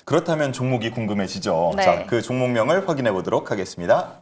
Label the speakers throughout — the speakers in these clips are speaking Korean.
Speaker 1: 그렇다면 종목이 궁금해지죠.
Speaker 2: 네.
Speaker 1: 자, 그 종목명을 확인해 보도록 하겠습니다.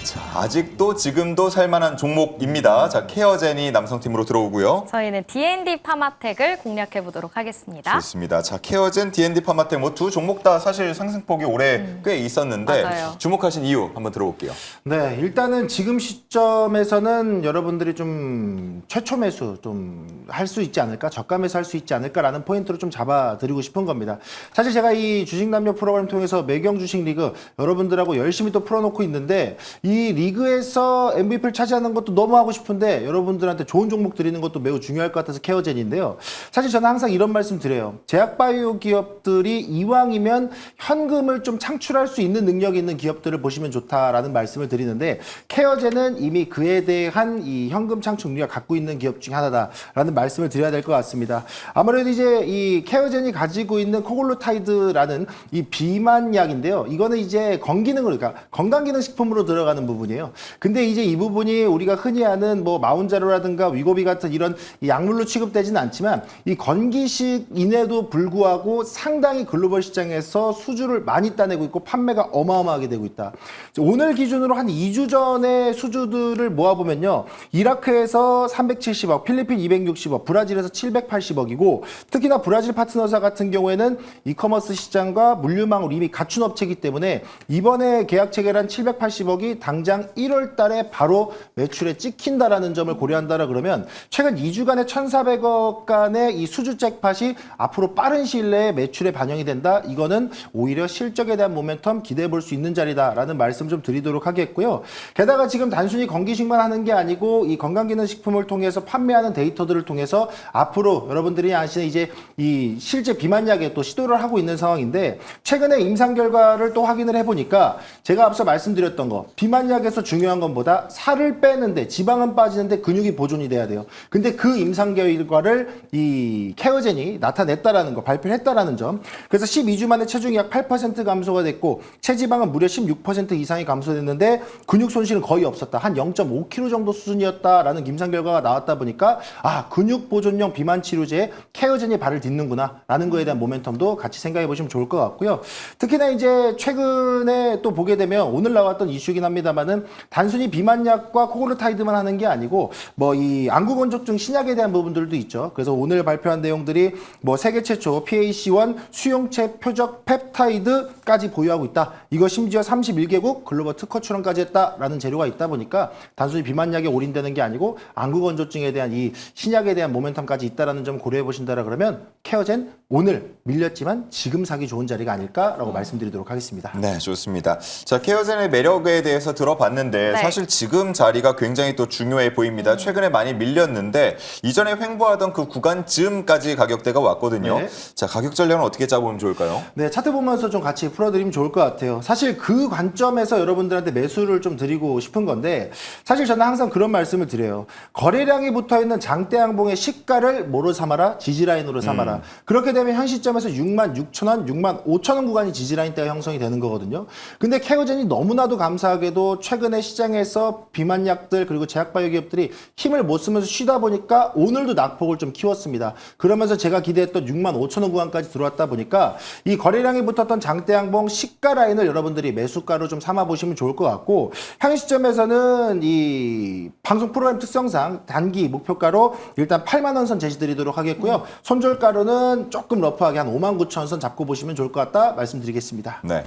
Speaker 1: 자, 아직도 지금도 살만한 종목입니다. 자, 케어젠이 남성팀으로 들어오고요.
Speaker 2: 저희는 D&D 파마텍을 공략해 보도록 하겠습니다.
Speaker 1: 좋습니다. 자, 케어젠, D&D 파마텍 뭐 두 종목 다 사실 상승폭이 올해 꽤 있었는데
Speaker 2: 맞아요.
Speaker 1: 주목하신 이유 한번 들어볼게요.
Speaker 3: 네, 일단은 지금 시점에서는 여러분들이 좀 최초 매수 좀 할 수 있지 않을까, 저가 매수 할 수 있지 않을까라는 포인트로 좀 잡아드리고 싶은 겁니다. 사실 제가 이 주식 남녀 프로그램 통해서 매경 주식 리그 여러분들하고 열심히 또 풀어놓고 있는데 이 리그에서 MVP를 차지하는 것도 너무 하고 싶은데 여러분들한테 좋은 종목 드리는 것도 매우 중요할 것 같아서 케어젠인데요. 사실 저는 항상 이런 말씀 드려요. 제약바이오 기업들이 이왕이면 현금을 좀 창출할 수 있는 능력이 있는 기업들을 보시면 좋다라는 말씀을 드리는데 케어젠은 이미 그에 대한 이 현금 창출 능력을 갖고 있는 기업 중에 하나다라는 말씀을 드려야 될 것 같습니다. 아무래도 이제 이 케어젠이 가지고 있는 코글루타이드라는 이 비만약인데요. 이거는 이제 건기능을, 그러니까 건강기능식품으로 들어가는 부분이에요. 근데 이제 이 부분이 우리가 흔히 아는 뭐 마운자로라든가 위고비 같은 이런 이 약물로 취급되지는 않지만 이 건기식인에도 불구하고 상당히 글로벌 시장에서 수주를 많이 따내고 있고 판매가 어마어마하게 되고 있다. 오늘 기준으로 한 2주 전의 수주들을 모아보면요. 이라크에서 370억, 필리핀 260억, 브라질에서 780억이고 특히나 브라질 파트너사 같은 경우에는 이커머스 시장과 물류망을 이미 갖춘 업체이기 때문에 이번에 계약 체결한 780억이 당장 1월 달에 바로 매출에 찍힌다라는 점을 고려한다라 그러면 최근 2주간의 1,400억 간의 이 수주 잭팟이 앞으로 빠른 시일 내에 매출에 반영이 된다. 이거는 오히려 실적에 대한 모멘텀 기대해 볼 수 있는 자리다라는 말씀 좀 드리도록 하겠고요. 게다가 지금 단순히 건기식만 하는 게 아니고 이 건강기능식품을 통해서 판매하는 데이터들을 통해서 앞으로 여러분들이 아시는 이제 이 실제 비만약에 또 시도를 하고 있는 상황인데 최근에 임상 결과를 또 확인을 해보니까 제가 앞서 말씀드렸던 거 비만약에서 중요한 것보다 살을 빼는데 지방은 빠지는데 근육이 보존이 돼야 돼요. 근데 그 임상 결과를 이 케어젠이 나타냈다라는 거 발표를 했다라는 점. 그래서 12주 만에 체중이 약 8% 감소가 됐고 체지방은 무려 16% 이상이 감소됐는데 근육 손실은 거의 없었다. 한 0.5kg 정도 수준이었다라는 임상 결과가 나왔다 보니까 아 근육 보존용 비만 치료제에 케어젠이 발을 딛는구나 라는 거에 대한 모멘텀도 같이 생각해 보시면 좋을 것 같고요. 특히나 이제 최근에 또 보게 되면 오늘 나왔던 이슈긴 합니다만은 단순히 비만약과 코글루타이드만 하는 게 아니고 뭐 이 안구건조증 신약에 대한 부분들도 있죠. 그래서 오늘 발표한 내용들이 뭐 세계 최초 PAC1 수용체 표적 펩타이드까지 보유하고 있다. 이거 심지어 31개국 글로벌 특허 출원까지 했다라는 재료가 있다 보니까 단순히 비만약에 올인되는 게 아니고 안구건조증에 대한 이 신약에 대한 모멘텀까지 있다라는 점 고려해 보신다라 그러면 케어젠 오늘 밀렸지만 지금 사기 좋은 자리가 아닐까라고 말씀드리도록 하겠습니다.
Speaker 1: 네, 좋습니다. 자, 케어젠의 매력에 대해서 들어봤는데
Speaker 2: 네.
Speaker 1: 사실 지금 자리가 굉장히 또 중요해 보입니다. 최근에 많이 밀렸는데 이전에 횡보하던 그 구간쯤까지 가격대가 왔거든요.
Speaker 3: 네.
Speaker 1: 자, 가격 전략은 어떻게 짜보면 좋을까요?
Speaker 3: 네, 차트 보면서 좀 같이 풀어드리면 좋을 것 같아요. 사실 그 관점에서 여러분들한테 매수를 좀 드리고 싶은 건데 사실 저는 항상 그런 말씀을 드려요. 거래량이 붙어있는 장대양봉의 시가를 뭐로 삼아라? 지지라인으로 삼아라. 그렇게 되면 현 시점에서 66,000원, 65,000원 구간이 지지라인대가 형성이 되는 거거든요. 근데 케어젠이 너무나도 감사하게도 최근에 시장에서 비만약들 그리고 제약바이오 기업들이 힘을 못 쓰면서 쉬다 보니까 오늘도 낙폭을 좀 키웠습니다. 그러면서 제가 기대했던 65,000원 구간까지 들어왔다 보니까 이 거래량이 붙었던 장대양봉 시가 라인을 여러분들이 매수가로 좀 삼아 보시면 좋을 것 같고 현 시점에서는 이 방송 프로그램 특성상 단기 목표가로 일단 8만 원 선 제시드리도록 하겠고요. 손절가로는 조금 러프하게 한 59,000원 선 잡고 보시면 좋을 것 같다 말씀드리겠습니다.
Speaker 1: 네.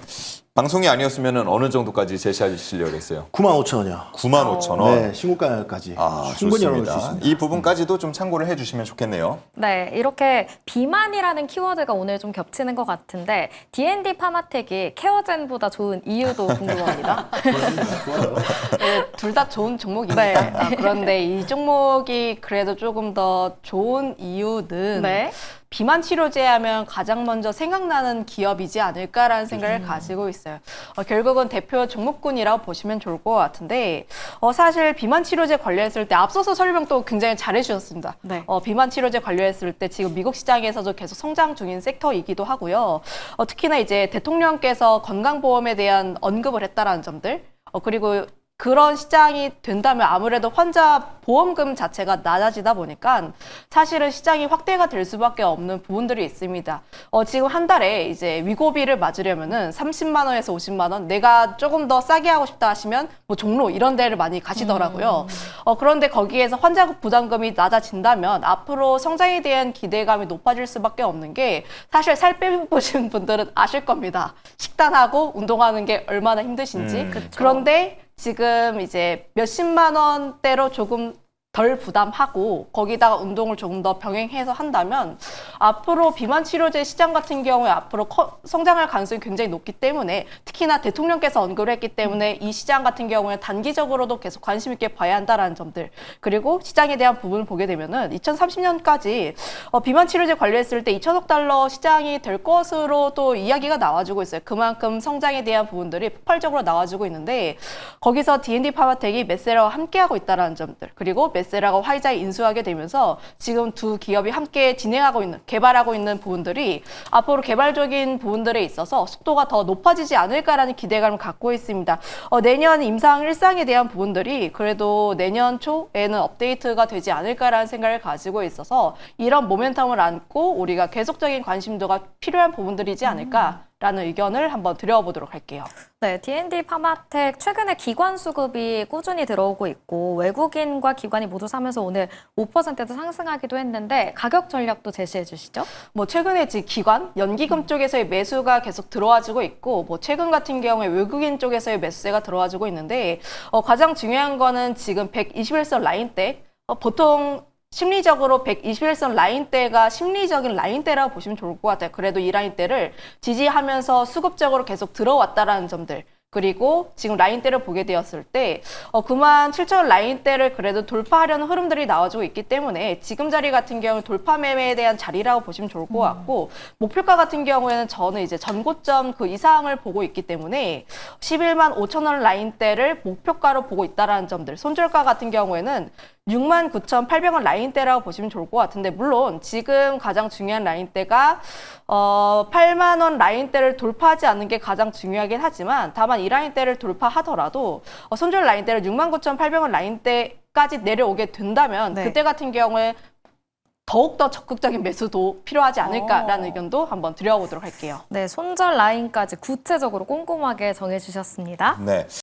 Speaker 1: 방송이 아니었으면 어느 정도까지 제시하시려고 했어요?
Speaker 3: 95,000원이요.
Speaker 1: 95,000원.
Speaker 3: 네, 신고가까지
Speaker 1: 아,
Speaker 3: 충분히 열어볼 수
Speaker 1: 좋습니다.
Speaker 3: 있습니다.
Speaker 1: 이 부분까지도 좀 참고를 해주시면 좋겠네요.
Speaker 2: 네, 이렇게 비만이라는 키워드가 오늘 좀 겹치는 것 같은데 D&D 파마텍이 케어젠보다 좋은 이유도 궁금합니다.
Speaker 4: 네, 둘 다 좋은 종목입니다.
Speaker 2: 네.
Speaker 4: 그런데 이 종목이 그래도 조금 더 좋은 이유는
Speaker 2: 네.
Speaker 4: 비만 치료제 하면 가장 먼저 생각나는 기업이지 않을까라는 생각을 가지고 있어요. 결국은 대표 종목군이라고 보시면 좋을 것 같은데 사실 비만 치료제 관련했을 때 앞서서 설명도 굉장히 잘해주셨습니다.
Speaker 2: 네.
Speaker 4: 비만 치료제 관련했을 때 지금 미국 시장에서도 계속 성장 중인 섹터이기도 하고요. 특히나 이제 대통령께서 건강보험에 대한 언급을 했다라는 점들 그리고 그런 시장이 된다면 아무래도 환자 보험금 자체가 낮아지다 보니까 사실은 시장이 확대가 될 수밖에 없는 부분들이 있습니다. 지금 한 달에 이제 위고비를 맞으려면은 30만 원에서 50만 원, 내가 조금 더 싸게 하고 싶다 하시면 뭐 종로 이런 데를 많이 가시더라고요. 그런데 거기에서 환자 부담금이 낮아진다면 앞으로 성장에 대한 기대감이 높아질 수밖에 없는 게 사실 살 빼보신 분들은 아실 겁니다. 식단하고 운동하는 게 얼마나 힘드신지. 그런데 지금 이제 몇십만 원대로 조금 덜 부담하고 거기다가 운동을 조금 더 병행해서 한다면 앞으로 비만 치료제 시장 같은 경우에 앞으로 성장할 가능성이 굉장히 높기 때문에 특히나 대통령께서 언급을 했기 때문에 이 시장 같은 경우에 단기적으로도 계속 관심 있게 봐야 한다라는 점들 그리고 시장에 대한 부분을 보게 되면은 2030년까지 비만 치료제 관리했을 때 2천억 달러 시장이 될 것으로 또 이야기가 나와주고 있어요. 그만큼 성장에 대한 부분들이 폭발적으로 나와주고 있는데 거기서 D&D 파마텍이 메세라와 함께하고 있다는 점들 그리고 메세라가 화이자에 인수하게 되면서 지금 두 기업이 함께 진행하고 있는 개발하고 있는 부분들이 앞으로 개발적인 부분들에 있어서 속도가 더 높아지지 않을까라는 기대감을 갖고 있습니다. 내년 임상 일상에 대한 부분들이 그래도 내년 초에는 업데이트가 되지 않을까라는 생각을 가지고 있어서 이런 모멘텀을 안고 우리가 계속적인 관심도가 필요한 부분들이지 않을까. 라는 의견을 한번 드려보도록 할게요.
Speaker 2: 네, D&D 파마텍 최근에 기관 수급이 꾸준히 들어오고 있고 외국인과 기관이 모두 사면서 오늘 5%도 상승하기도 했는데 가격 전략도 제시해 주시죠.
Speaker 4: 뭐 최근에 기관, 연기금 쪽에서의 매수가 계속 들어와주고 있고 뭐 최근 같은 경우에 외국인 쪽에서의 매수세가 들어와주고 있는데 가장 중요한 거는 지금 121선 라인대 보통 심리적으로 121선 라인대가 심리적인 라인대라고 보시면 좋을 것 같아요. 그래도 이 라인대를 지지하면서 수급적으로 계속 들어왔다라는 점들. 그리고 지금 라인대를 보게 되었을 때 97,000원 라인대를 그래도 돌파하려는 흐름들이 나와주고 있기 때문에 지금 자리 같은 경우는 돌파 매매에 대한 자리라고 보시면 좋을 것 같고 목표가 같은 경우에는 저는 이제 전고점 그 이상을 보고 있기 때문에 11만 5천원 라인대를 목표가로 보고 있다라는 점들. 손절가 같은 경우에는 69,800원 라인대라고 보시면 좋을 것 같은데 물론 지금 가장 중요한 라인대가 8만 원 라인대를 돌파하지 않는 게 가장 중요하긴 하지만 다만 이 라인대를 돌파하더라도 손절 라인대를 69,800원 라인대까지 내려오게 된다면
Speaker 2: 네.
Speaker 4: 그때 같은 경우에 더욱더 적극적인 매수도 필요하지 않을까라는 의견도 한번 드려보도록 할게요.
Speaker 2: 네, 손절 라인까지 구체적으로 꼼꼼하게 정해 주셨습니다.
Speaker 1: 네.